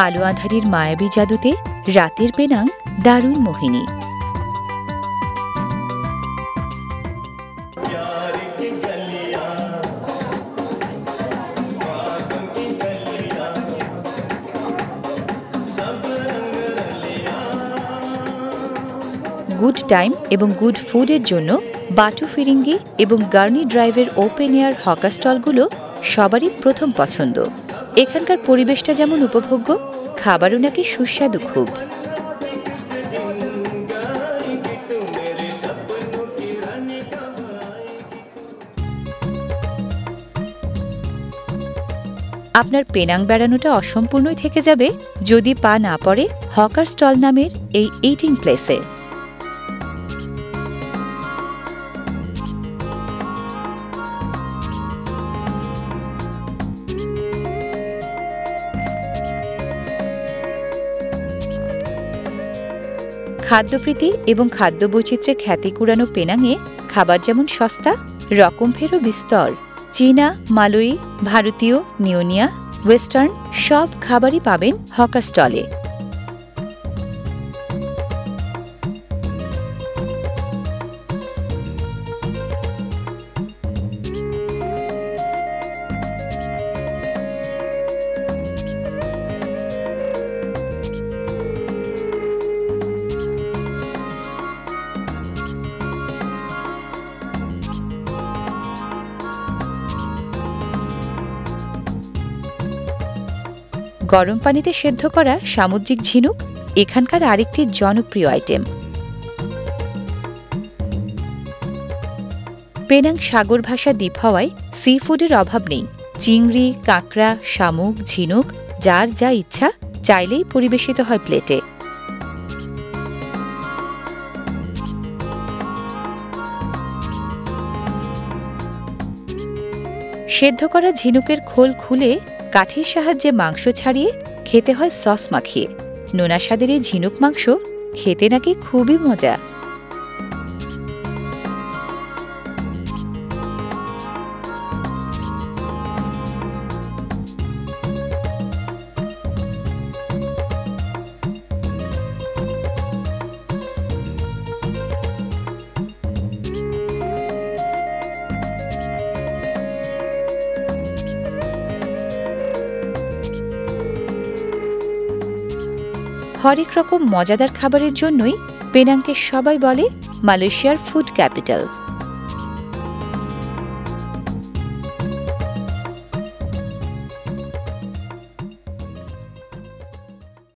আলো আঁধারির মায়াবী জাদুতে রাতের পেনাং দারুণ মোহিনী। গুড টাইম এবং গুড ফুডের জন্য বাটু ফিরিঙ্গি এবং গার্নি ড্রাইভের ওপেন এয়ার হকার স্টলগুলো সবারই প্রথম পছন্দ। এখানকার পরিবেশটা যেমন উপভোগ্য, খাবারও নাকি সুস্বাদু খুব। আপনার পেনাং বেড়ানোটা অসম্পূর্ণই থেকে যাবে যদি পা না পড়ে হকার স্টল নামের এই ইটিং প্লেসে। খাদ্যপ্রীতি এবং খাদ্যবৈচিত্র্যে খ্যাতি কুড়ানো পেনাংয়ে খাবার যেমন সস্তা, রকমফেরও বিস্তর। চীনা, মালয়ী, ভারতীয়, নিওনিয়া, ওয়েস্টার্ন সব খাবারই পাবেন হকার স্টলে। গরম পানিতে সেদ্ধ করা সামুদ্রিক ঝিনুক এখানকার আরেকটি জনপ্রিয় আইটেম। পেনাং সাগর ভাষা দ্বীপ হওয়ায় সি ফুডের অভাব নেই। চিংড়ি, কাঁকড়া, শামুক, ঝিনুক যার যা ইচ্ছা চাইলেই পরিবেশিত হয় প্লেটে। সেদ্ধ করা ঝিনুকের খোল খুলে কাঠির সাহায্যে মাংস ছাড়িয়ে খেতে হয় সস মাখিয়ে। নোনা স্বাদের এই ঝিনুক মাংস খেতে নাকি খুবই মজা। হরেক রকম মজাদার খাবারের জন্যই পেনাংকে সবাই বলে মালয়েশিয়ার ফুড ক্যাপিটাল।